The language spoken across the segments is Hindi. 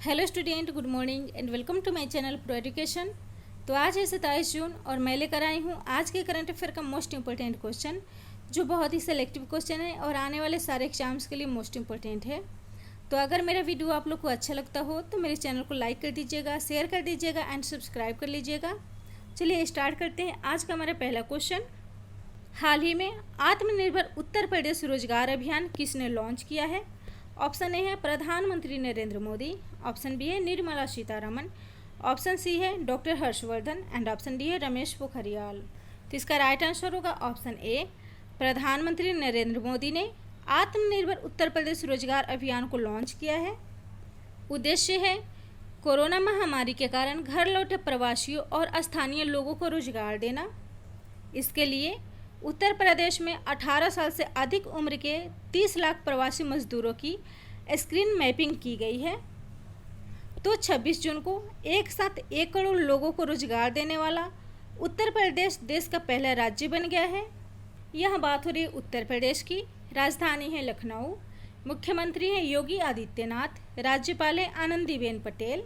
Hello student, good morning and welcome to my channel pro education. तो आज है 27 जून और मैं लेकर आई हूँ आज के करंट अफेयर का मोस्ट इंपॉर्टेंट क्वेश्चन, जो बहुत ही सेलेक्टिव क्वेश्चन है और आने वाले सारे एग्जाम्स के लिए मोस्ट इंपॉर्टेंट है। तो अगर मेरा वीडियो आप लोग को अच्छा लगता हो तो मेरे चैनल को लाइक कर दीजिएगा, शेयर कर दीजिएगा एंड सब्सक्राइब कर लीजिएगा। चलिए स्टार्ट करते हैं। आज का हमारा पहला क्वेश्चन, हाल ही में आत्मनिर्भर उत्तर प्रदेश रोजगार अभियान किसने लॉन्च किया है? ऑप्शन ए है प्रधानमंत्री नरेंद्र मोदी, ऑप्शन बी है निर्मला सीतारमन, ऑप्शन सी है doctor Harshvardhan and option D है रमेश पोखरियाल। तो इसका राइट आंसर होगा ऑप्शन ए, प्रधानमंत्री नरेंद्र मोदी ने आत्मनिर्भर उत्तर प्रदेश रोजगार अभियान को लॉन्च किया है। उद्देश्य है कोरोना महामारी के कारण घर लौटे प्रवासियों और स्थानीय लोगों को रोजगार देना। इसके लिए उत्तर प्रदेश में 18 साल से अधिक उम्र के 30 लाख प्रवासी मजदूरों की स्क्रीन मैपिंग की गई है। तो 26 जून को एक साथ 1 करोड़ लोगों को रोजगार देने वाला उत्तर प्रदेश देश का पहला राज्य बन गया है। यह बात हो रही है उत्तर प्रदेश की। राजधानी है लखनऊ, मुख्यमंत्री हैं योगी आदित्यनाथ, राज्यपाल है आनंदीबेन पटेल,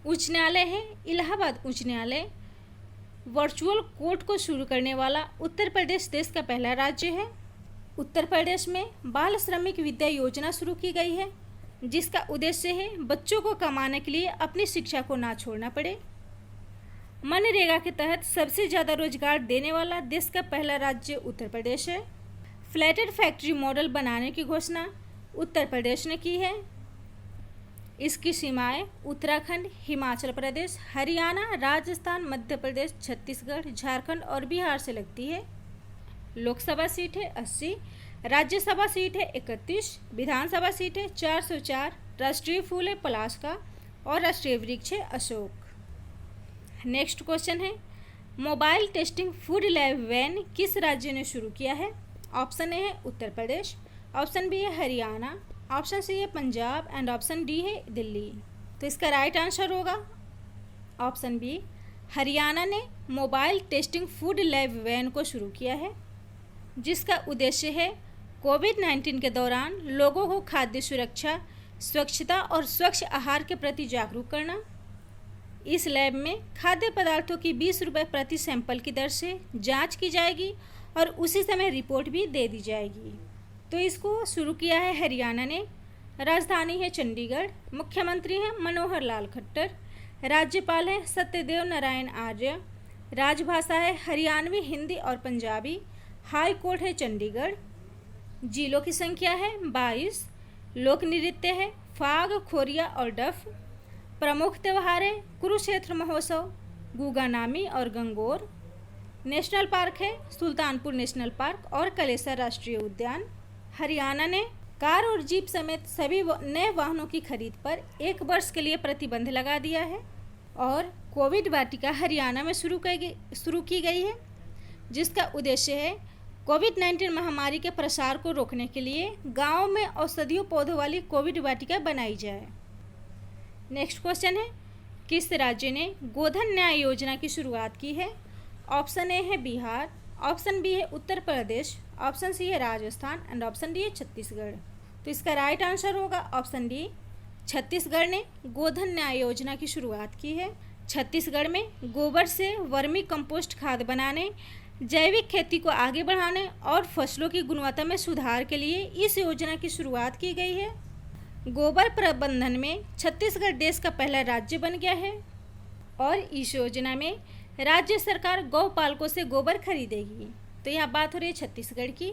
उच्च न्यायालय है इलाहाबाद उच्च न्यायालय। वर्चुअल कोर्ट को शुरू करने वाला उत्तर प्रदेश देश का पहला राज्य है। उत्तर प्रदेश में बाल श्रमिक विद्या योजना शुरू की गई है, जिसका उद्देश्य है बच्चों को कमाने के लिए अपनी शिक्षा को ना छोड़ना पड़े। मनरेगा के तहत सबसे ज़्यादा रोजगार देने वाला देश का पहला राज्य उत्तर प्रदेश है। फ्लैटेड फैक्ट्री मॉडल बनाने की घोषणा उत्तर प्रदेश ने की है। इसकी सीमाएं उत्तराखंड, हिमाचल प्रदेश, हरियाणा, राजस्थान, मध्य प्रदेश, छत्तीसगढ़, झारखंड और बिहार से लगती है। लोकसभा सीट है 80, राज्यसभा सीट है 31, विधानसभा सीट है 404, राष्ट्रीय फूल है पलाश का और राष्ट्रीय वृक्ष है अशोक। नेक्स्ट क्वेश्चन है, mobile testing food lab van किस राज्य ने शुरू किया है? ऑप्शन ए है उत्तर प्रदेश, ऑप्शन बी है हरियाणा, ऑप्शन सी है पंजाब एंड ऑप्शन डी है दिल्ली। तो इसका राइट आंसर होगा ऑप्शन बी, हरियाणा ने mobile testing food lab van को शुरू किया है, जिसका उद्देश्य है कोविड-19 के दौरान लोगों को खाद्य सुरक्षा, स्वच्छता और स्वच्छ आहार के प्रति जागरूक करना। इस लैब में खाद्य पदार्थों की 20 रुपये प्रति सैंपल की दर से जाँच की जाएगी और उसी समय रिपोर्ट भी दे दी जाएगी। तो इसको शुरू किया है हरियाणा ने। राजधानी है चंडीगढ़, मुख्यमंत्री हैं मनोहर लाल खट्टर, राज्यपाल हैं सत्यदेव नारायण आर्य, राजभाषा है हरियाणवी, हिंदी और पंजाबी, हाई कोर्ट है चंडीगढ़, जिलों की संख्या है 22, लोक नृत्य है फाग, खोरिया और डफ, प्रमुख त्यौहार है कुरुक्षेत्र महोत्सव, गुगानामी और गंगोर, नेशनल पार्क है सुल्तानपुर नेशनल पार्क और कलेसर राष्ट्रीय उद्यान। हरियाणा ने कार और जीप समेत सभी नए वाहनों की खरीद पर 1 वर्ष के लिए प्रतिबंध लगा दिया है और कोविड वाटिका हरियाणा में शुरू की गई है, जिसका उद्देश्य है कोविड-19 महामारी के प्रसार को रोकने के लिए गाँव में औषधीय पौधों वाली कोविड वाटिका बनाई जाए। नेक्स्ट क्वेश्चन है, किस राज्य ने गोधन न्याय योजना की शुरुआत की है? ऑप्शन ए है बिहार, ऑप्शन बी है उत्तर प्रदेश, ऑप्शन सी है राजस्थान एंड ऑप्शन डी है छत्तीसगढ़। तो इसका राइट आंसर होगा ऑप्शन डी, छत्तीसगढ़ ने गोधन न्याय योजना की शुरुआत की है। छत्तीसगढ़ में गोबर से वर्मी कंपोस्ट खाद बनाने, जैविक खेती को आगे बढ़ाने और फसलों की गुणवत्ता में सुधार के लिए इस योजना की शुरुआत की गई है। गोबर प्रबंधन में छत्तीसगढ़ देश का पहला राज्य बन गया है और इस योजना में राज्य सरकार गौपालकों से गोबर खरीदेगी। तो यह बात हो रही है छत्तीसगढ़ की।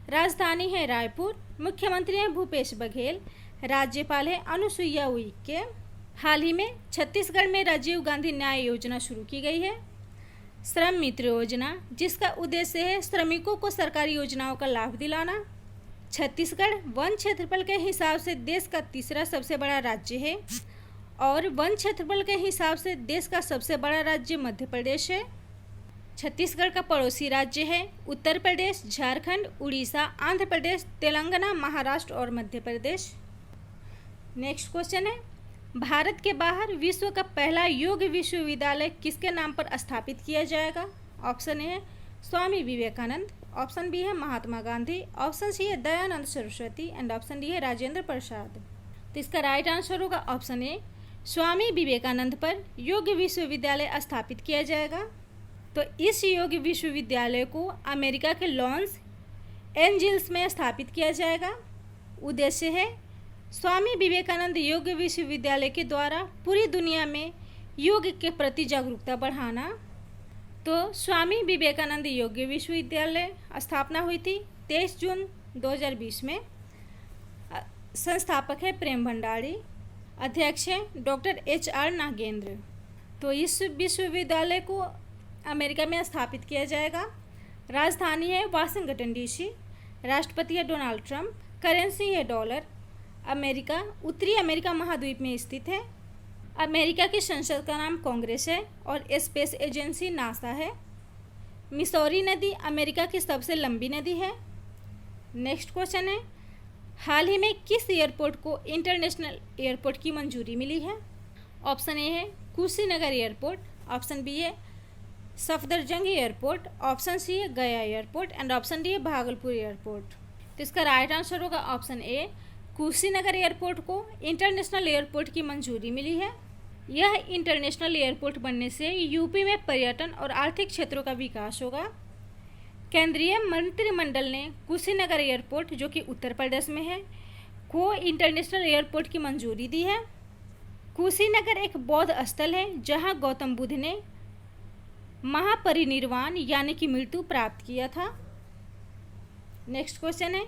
राजधानी है रायपुर, मुख्यमंत्री हैं भूपेश बघेल, राज्यपाल है अनुसुईया उइके। हाल ही में छत्तीसगढ़ में राजीव गांधी न्याय योजना शुरू की गई है। श्रम मित्र योजना, जिसका उद्देश्य है श्रमिकों को सरकारी योजनाओं का लाभ दिलाना। छत्तीसगढ़ वन क्षेत्रफल के हिसाब से देश का तीसरा सबसे बड़ा राज्य है और वन क्षेत्रफल के हिसाब से देश का सबसे बड़ा राज्य मध्य प्रदेश है। छत्तीसगढ़ का पड़ोसी राज्य है उत्तर प्रदेश, झारखंड, उड़ीसा, आंध्र प्रदेश, तेलंगाना, महाराष्ट्र और मध्य प्रदेश। नेक्स्ट क्वेश्चन है, भारत के बाहर विश्व का पहला योग विश्वविद्यालय किसके नाम पर स्थापित किया जाएगा? ऑप्शन ए है स्वामी विवेकानंद, ऑप्शन बी है महात्मा गांधी, ऑप्शन सी है Dayanand Saraswati and option D है राजेंद्र प्रसाद। तो इसका राइट आंसर होगा ऑप्शन ए, स्वामी विवेकानंद पर योग विश्वविद्यालय स्थापित किया जाएगा। तो इस योग विश्वविद्यालय को अमेरिका के लॉस एंजल्स में स्थापित किया जाएगा। उद्देश्य है स्वामी विवेकानंद योग विश्वविद्यालय के द्वारा पूरी दुनिया में योग के प्रति जागरूकता बढ़ाना। तो स्वामी विवेकानंद योग विश्वविद्यालय स्थापना हुई थी 23 जून 2020 में। संस्थापक है प्रेम भंडारी, अध्यक्ष हैं डॉक्टर HR नागेंद्र। तो इस विश्वविद्यालय को अमेरिका में स्थापित किया जाएगा। राजधानी है वाशिंगटन DC, राष्ट्रपति है डोनाल्ड ट्रंप, करेंसी है डॉलर। अमेरिका उत्तरी अमेरिका महाद्वीप में स्थित है। अमेरिका की संसद का नाम कांग्रेस है और स्पेस एजेंसी नासा है। मिसौरी नदी अमेरिका की सबसे लंबी नदी है। नेक्स्ट क्वेश्चन है, हाल ही में किस एयरपोर्ट को इंटरनेशनल एयरपोर्ट की मंजूरी मिली है? ऑप्शन ए है कुशीनगर एयरपोर्ट, ऑप्शन बी है सफदरजंग एयरपोर्ट, ऑप्शन सी है गया एयरपोर्ट एंड ऑप्शन डी है भागलपुर एयरपोर्ट। तो इसका राइट आंसर होगा ऑप्शन ए, कुशीनगर एयरपोर्ट को इंटरनेशनल एयरपोर्ट की मंजूरी मिली है। यह इंटरनेशनल एयरपोर्ट बनने से यूपी में पर्यटन और आर्थिक क्षेत्रों का विकास होगा। केंद्रीय मंत्रिमंडल ने कुशीनगर एयरपोर्ट, जो कि उत्तर प्रदेश में है, को इंटरनेशनल एयरपोर्ट की मंजूरी दी है। कुशीनगर एक बौद्ध स्थल है जहां गौतम बुद्ध ने महापरिनिर्वाण यानी कि मृत्यु प्राप्त किया था। नेक्स्ट क्वेश्चन है,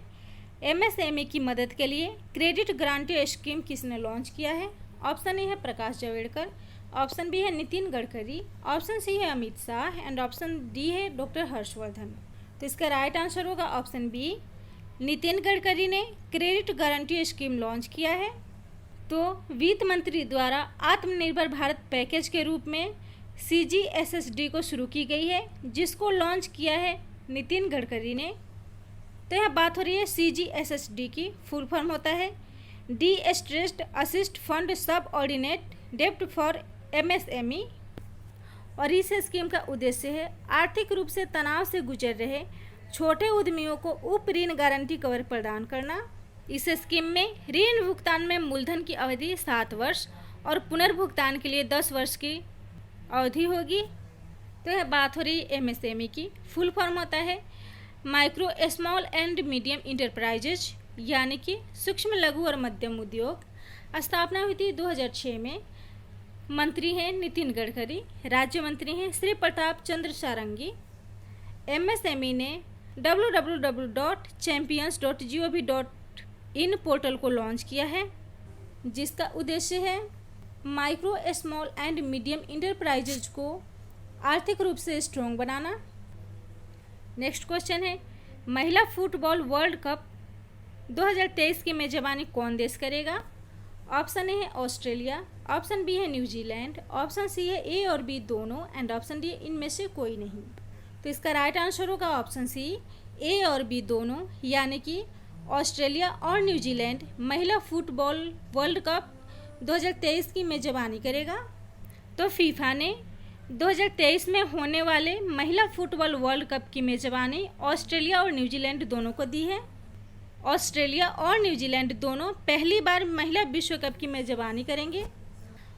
MSME की मदद के लिए क्रेडिट गारंटी स्कीम किसने लॉन्च किया है? ऑप्शन ए है प्रकाश जावड़ेकर, ऑप्शन बी है नितिन गडकरी, ऑप्शन सी है Amit Shah and option D है डॉक्टर हर्षवर्धन। तो इसका राइट आंसर होगा ऑप्शन बी, नितिन गडकरी ने क्रेडिट गारंटी स्कीम लॉन्च किया है। तो वित्त मंत्री द्वारा आत्मनिर्भर भारत पैकेज के रूप में CGSSD को शुरू की गई है, जिसको लॉन्च किया है नितिन गडकरी ने। तो यह बात हो रही है CGSSD की। फुल फॉर्म होता है डिस्ट्रेस्ड असिस्ट फंड सब ऑर्डिनेट डेप्ट फॉर MSME। और इस स्कीम का उद्देश्य है आर्थिक रूप से तनाव से गुजर रहे छोटे उद्यमियों को उप ऋण गारंटी कवर प्रदान करना। इस स्कीम में ऋण भुगतान में मूलधन की अवधि 7 वर्ष और पुनर्भुगतान के लिए 10 वर्ष की अवधि होगी। तो यह बात हो रही है MSME की। फुल फॉर्म होता है micro small and medium enterprises, यानी कि सूक्ष्म लघु और मध्यम उद्योग। स्थापना हुई थी 2006 में। मंत्री हैं नितिन गडकरी, राज्य मंत्री हैं श्री प्रताप चंद्र सारंगी। MSME ने www.champions.gov.in पोर्टल को लॉन्च किया है, जिसका उद्देश्य है micro small and medium enterprises को आर्थिक रूप से स्ट्रॉन्ग बनाना। नेक्स्ट क्वेश्चन है, महिला फुटबॉल वर्ल्ड कप 2023 की मेजबानी कौन देश करेगा? ऑप्शन ए है ऑस्ट्रेलिया, ऑप्शन बी है न्यूजीलैंड, ऑप्शन सी है ए और बी दोनों एंड ऑप्शन डी इनमें से कोई नहीं। तो इसका राइट आंसर होगा ऑप्शन सी, ए और बी दोनों, यानी कि ऑस्ट्रेलिया और न्यूजीलैंड महिला फुटबॉल वर्ल्ड कप 2023 की मेजबानी करेगा। तो फीफा ने 2023 में होने वाले महिला फुटबॉल वर्ल्ड कप की मेजबानी ऑस्ट्रेलिया और न्यूजीलैंड दोनों को दी है। ऑस्ट्रेलिया और न्यूजीलैंड दोनों पहली बार महिला विश्व कप की मेजबानी करेंगे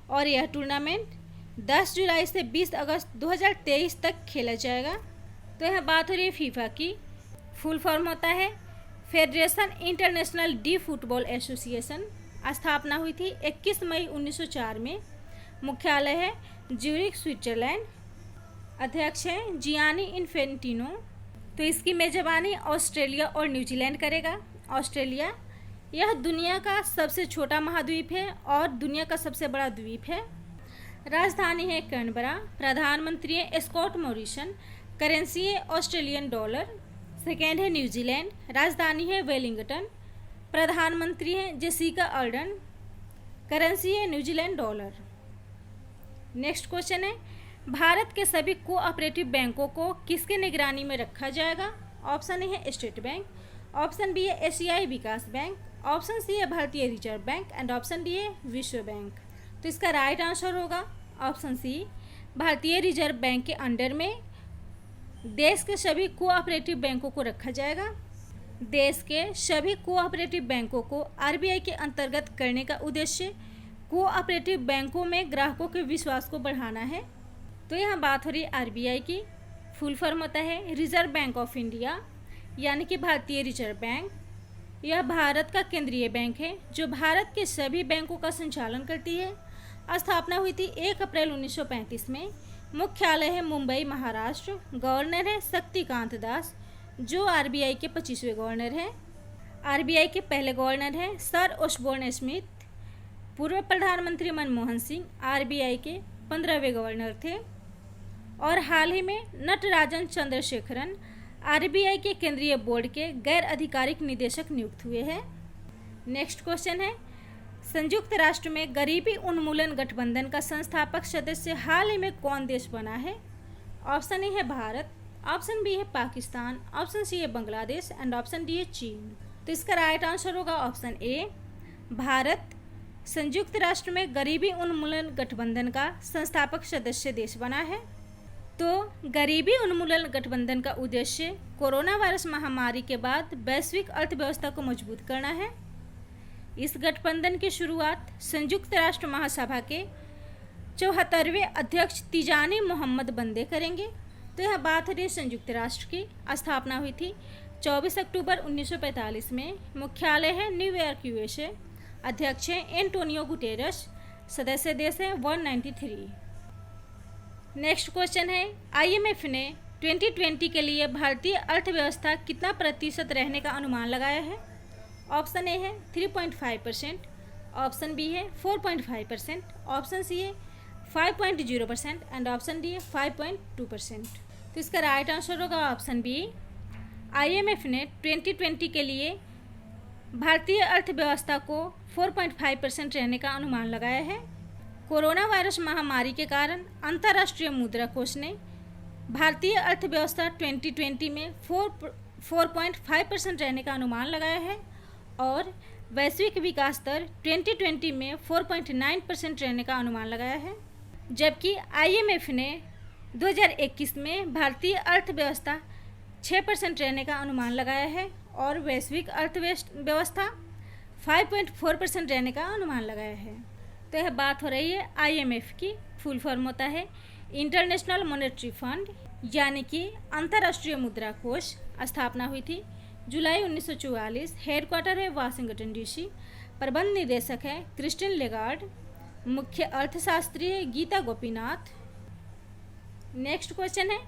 और यह टूर्नामेंट 10 जुलाई से 20 अगस्त 2023 तक खेला जाएगा। तो यह बात हो रही है फीफा की। फुल फॉर्म होता है federation international D football association. स्थापना हुई थी 21 मई 1904 में। मुख्यालय है ज्यूरिख, स्विट्जरलैंड। अध्यक्ष हैं जियानी इन्फेंटिनो। तो इसकी मेजबानी ऑस्ट्रेलिया और न्यूजीलैंड करेगा। ऑस्ट्रेलिया यह दुनिया का सबसे छोटा महाद्वीप है और दुनिया का सबसे बड़ा द्वीप है। राजधानी है कैनबरा। प्रधानमंत्री है स्कॉट मॉरिसन। करेंसी है ऑस्ट्रेलियन डॉलर। सेकेंड है न्यूजीलैंड। राजधानी है वेलिंगटन। प्रधानमंत्री हैं जेसिका अर्डन। करेंसी है न्यूजीलैंड डॉलर। नेक्स्ट क्वेश्चन है, भारत के सभी कोऑपरेटिव बैंकों को किसके निगरानी में रखा जाएगा? ऑप्शन ए है स्टेट बैंक, ऑप्शन बी है एशियाई विकास बैंक, ऑप्शन सी है भारतीय reserve bank and option D है विश्व बैंक। तो इसका राइट आंसर होगा ऑप्शन सी, भारतीय रिजर्व बैंक के अंडर में देश के सभी कोऑपरेटिव बैंकों को रखा जाएगा। देश के सभी कोऑपरेटिव बैंकों को आरबीआई के अंतर्गत करने का उद्देश्य कोऑपरेटिव बैंकों में ग्राहकों के विश्वास को बढ़ाना है। तो यहाँ बात हो रही है आरबीआई की। फुल फॉर्म होता है रिजर्व बैंक ऑफ इंडिया, यानी कि भारतीय रिजर्व बैंक। यह भारत का केंद्रीय बैंक है जो भारत के सभी बैंकों का संचालन करती है। स्थापना हुई थी 1 अप्रैल 1935 में। मुख्यालय है मुंबई, महाराष्ट्र। गवर्नर है शक्तिकांत दास, जो आरबीआई के 25वें गवर्नर हैं। आरबीआई के पहले गवर्नर हैं सर ओस्बोर्न स्मिथ। पूर्व प्रधानमंत्री मनमोहन सिंह आरबीआई के 15वें गवर्नर थे। और हाल ही में नटराजन चंद्रशेखरन आरबीआई के केंद्रीय बोर्ड के गैर आधिकारिक निदेशक नियुक्त हुए हैं। नेक्स्ट क्वेश्चन है, संयुक्त राष्ट्र में गरीबी उन्मूलन गठबंधन का संस्थापक सदस्य हाल ही में कौन देश बना है? ऑप्शन ए है भारत, ऑप्शन बी है पाकिस्तान, ऑप्शन सी है बांग्लादेश एंड ऑप्शन डी है चीन। तो इसका राइट आंसर होगा ऑप्शन ए, भारत संयुक्त राष्ट्र में गरीबी उन्मूलन गठबंधन का संस्थापक सदस्य देश बना है। तो गरीबी उन्मूलन गठबंधन का उद्देश्य कोरोना वायरस महामारी के बाद वैश्विक अर्थव्यवस्था को मजबूत करना है। इस गठबंधन की शुरुआत संयुक्त राष्ट्र महासभा के 74वें अध्यक्ष तिजानी मोहम्मद बंदे करेंगे। तो यह बात हो रही है संयुक्त राष्ट्र की। स्थापना हुई थी 24 अक्टूबर 1945 में। मुख्यालय है न्यूयॉर्क, यूएसए। अध्यक्ष हैं एंटोनियो गुटेरस। सदस्य देश है 193। नेक्स्ट क्वेश्चन है, आईएमएफ ने 2020 के लिए भारतीय अर्थव्यवस्था कितना प्रतिशत रहने का अनुमान लगाया है? ऑप्शन ए है 3.5%, ऑप्शन बी है 4.5%, ऑप्शन सी है 5.0% एंड ऑप्शन डी है 5.2%। तो इसका राइट आंसर होगा ऑप्शन बी। आईएमएफ ने 2020 के लिए भारतीय अर्थव्यवस्था को 4.5% रहने का अनुमान लगाया है। कोरोना वायरस महामारी के कारण अंतर्राष्ट्रीय मुद्रा कोष ने भारतीय अर्थव्यवस्था 2020 में 4.5% रहने का अनुमान लगाया है और वैश्विक विकास दर 2020 में 4.9% रहने का अनुमान लगाया है। जबकि आईएमएफ ने 2021 में भारतीय अर्थव्यवस्था 6% रहने का अनुमान लगाया है और वैश्विक अर्थव्यवस्था 5.4% रहने का अनुमान लगाया है। तो यह बात हो रही है आईएमएफ की। फुल फॉर्म होता है इंटरनेशनल मॉनेटरी फंड, यानी कि अंतर्राष्ट्रीय मुद्रा कोष। स्थापना हुई थी जुलाई 1944। हेडक्वार्टर है वाशिंगटन डीसी। प्रबंध निदेशक है क्रिस्टिन लेगार्ड। मुख्य अर्थशास्त्री है गीता गोपीनाथ। नेक्स्ट क्वेश्चन है,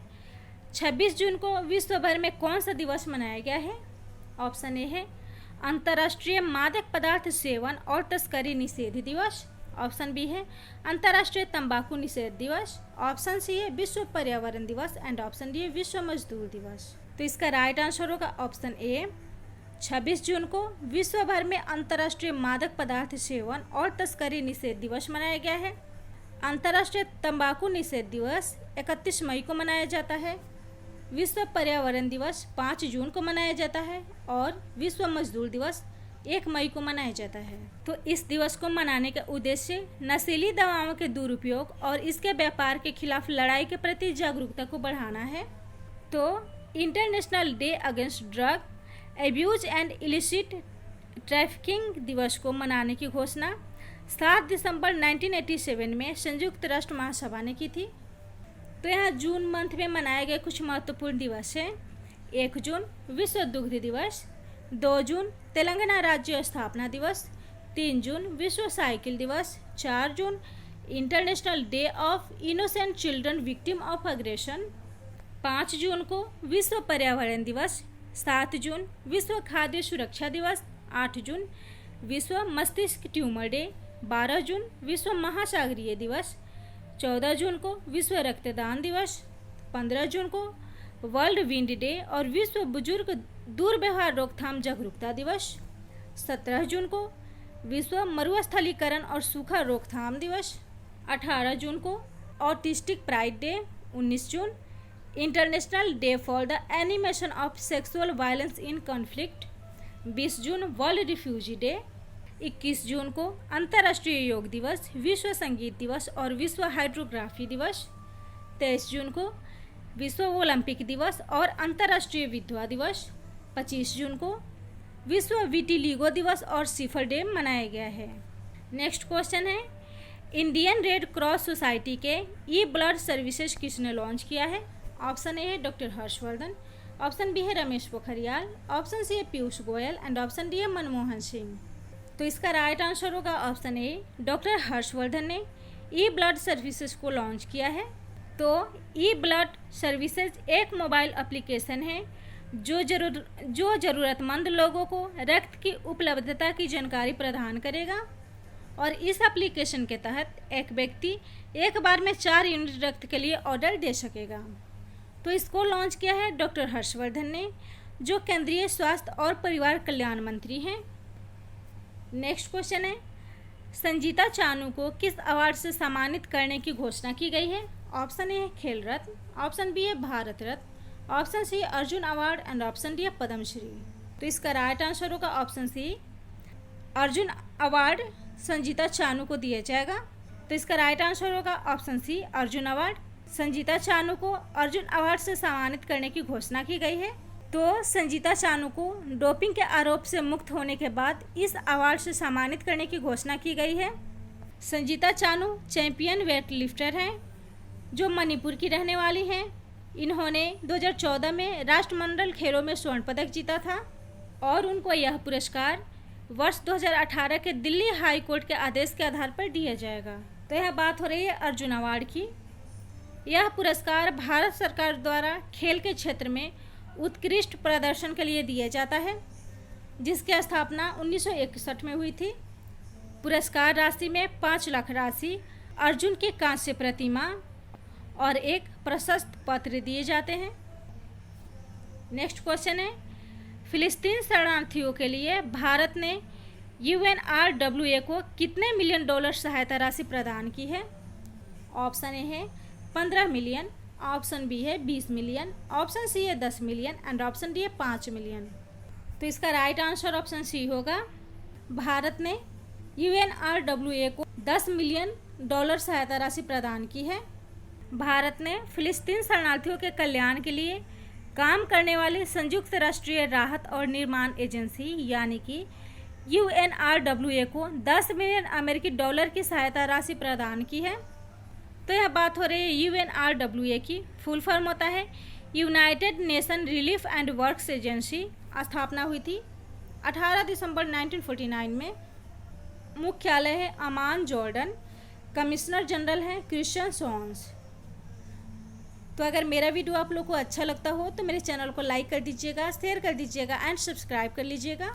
26 जून को विश्व भर में कौन सा दिवस मनाया गया है? ऑप्शन ए है अंतर्राष्ट्रीय मादक पदार्थ सेवन और तस्करी निषेध दिवस, ऑप्शन बी है अंतर्राष्ट्रीय तंबाकू निषेध दिवस, ऑप्शन सी है विश्व पर्यावरण दिवस एंड ऑप्शन डी है विश्व मजदूर दिवस। तो इसका राइट आंसर होगा ऑप्शन ए। 26 जून को विश्व भर में अंतर्राष्ट्रीय मादक पदार्थ सेवन और तस्करी निषेध दिवस मनाया गया है। अंतर्राष्ट्रीय तंबाकू निषेध दिवस 31 मई को मनाया जाता है। विश्व पर्यावरण दिवस 5 जून को मनाया जाता है और विश्व मजदूर दिवस 1 मई को मनाया जाता है। तो इस दिवस को मनाने का उद्देश्य नशीली दवाओं के दुरुपयोग और इसके व्यापार के खिलाफ लड़ाई के प्रति जागरूकता को बढ़ाना है। तो international day against drug abuse and illicit trafficking दिवस को मनाने की घोषणा 7 दिसंबर 1987 में संयुक्त राष्ट्र महासभा ने की थी। तो यहाँ जून मंथ में मनाए गए कुछ महत्वपूर्ण दिवस हैं। 1 जून विश्व दुग्ध दिवस, 2 जून तेलंगाना राज्य स्थापना दिवस, 3 जून विश्व साइकिल दिवस, 4 जून international day of innocent children victim of aggression, 5 जून को विश्व पर्यावरण दिवस, 7 जून विश्व खाद्य सुरक्षा दिवस, 8 जून विश्व मस्तिष्क ट्यूमर डे, 12 जून विश्व महासागरीय दिवस, 14 जून को विश्व रक्तदान दिवस, 15 जून को वर्ल्ड विंड डे और विश्व बुजुर्ग दुर्व्यवहार रोकथाम जागरूकता दिवस, 17 जून को विश्व मरुस्थलीकरण और सूखा रोकथाम दिवस, 18 जून को autistic pride day, 19 June international day for the animation of sexual violence in conflict, 20 June world refugee day, 21 जून को अंतर्राष्ट्रीय योग दिवस, विश्व संगीत दिवस और विश्व हाइड्रोग्राफी दिवस, 23 जून को विश्व ओलंपिक दिवस और अंतर्राष्ट्रीय विधवा दिवस, 25 जून को विश्व विटिलिगो दिवस और सिफर डे मनाया गया है। नेक्स्ट क्वेश्चन है, इंडियन रेड क्रॉस सोसाइटी के ई ब्लड सर्विसेज किसने लॉन्च किया है? ऑप्शन ए है डॉक्टर हर्षवर्धन, ऑप्शन बी है रमेश पोखरियाल, ऑप्शन सी है Piyush Goyal and option D है मनमोहन सिंह। तो इसका राइट आंसर होगा ऑप्शन ए, डॉक्टर हर्षवर्धन ने ई ब्लड सर्विसेज को लॉन्च किया है। तो ई ब्लड सर्विसेज एक मोबाइल एप्लीकेशन है जो ज़रूरतमंद लोगों को रक्त की उपलब्धता की जानकारी प्रदान करेगा और इस एप्लीकेशन के तहत एक व्यक्ति एक बार में 4 यूनिट रक्त के लिए ऑर्डर दे सकेगा। तो इसको लॉन्च किया है डॉक्टर हर्षवर्धन ने, जो केंद्रीय स्वास्थ्य और परिवार कल्याण मंत्री हैं। नेक्स्ट क्वेश्चन है, संजीता चानू को किस अवार्ड से सम्मानित करने की घोषणा की गई है? ऑप्शन ए है खेल रत्न, ऑप्शन बी है Bharat Ratna, option C Arjun award and option D है पद्मश्री। तो इसका राइट आंसर होगा option C, Arjun award Sanjita Chanu को दिया जाएगा। तो इसका राइट आंसर होगा option C, Arjun award. Sanjita Chanu को अर्जुन अवार्ड से सम्मानित करने की घोषणा की गई है। तो संजीता चानू को डोपिंग के आरोप से मुक्त होने के बाद इस अवार्ड से सम्मानित करने की घोषणा की गई है। Sanjita Chanu champion weight lifter हैं जो मणिपुर की रहने वाली हैं। इन्होंने 2014 में राष्ट्रमंडल खेलों में स्वर्ण पदक जीता था और उनको यह पुरस्कार वर्ष 2018 के दिल्ली हाई कोर्ट के आदेश के आधार पर दिया जाएगा। तो यह बात हो रही है अर्जुन अवार्ड की। यह पुरस्कार भारत सरकार द्वारा खेल के क्षेत्र में उत्कृष्ट प्रदर्शन के लिए दिया जाता है, जिसकी स्थापना 1961 में हुई थी। पुरस्कार राशि में 5 लाख राशि, अर्जुन की कांस्य प्रतिमा और एक प्रशस्ति पत्र दिए जाते हैं। नेक्स्ट क्वेश्चन है, फिलिस्तीन शरणार्थियों के लिए भारत ने UNRWA को कितने मिलियन डॉलर सहायता राशि प्रदान की है? ऑप्शन ए है 15 मिलियन, ऑप्शन बी है 20 मिलियन, ऑप्शन सी है 10 मिलियन एंड ऑप्शन डी है 5 मिलियन। तो इसका राइट आंसर ऑप्शन सी होगा। भारत ने UNRWA को 10 मिलियन डॉलर सहायता राशि प्रदान की है। भारत ने फिलिस्तीन शरणार्थियों के कल्याण के लिए काम करने वाले संयुक्त राष्ट्रीय राहत और निर्माण एजेंसी यानी कि UNRWA को 10 मिलियन अमेरिकी डॉलर की सहायता राशि प्रदान की है। तो यह बात हो रही है UNRWA की। फुल फॉर्म होता है United nation relief and works agency. स्थापना हुई थी 18 दिसंबर 1949 में। मुख्यालय है अमान, जॉर्डन। कमिश्नर जनरल हैं क्रिश्चियन सोन्स। तो अगर मेरा वीडियो आप लोग को अच्छा लगता हो तो मेरे चैनल को लाइक कर दीजिएगा, शेयर कर दीजिएगा एंड सब्सक्राइब कर लीजिएगा।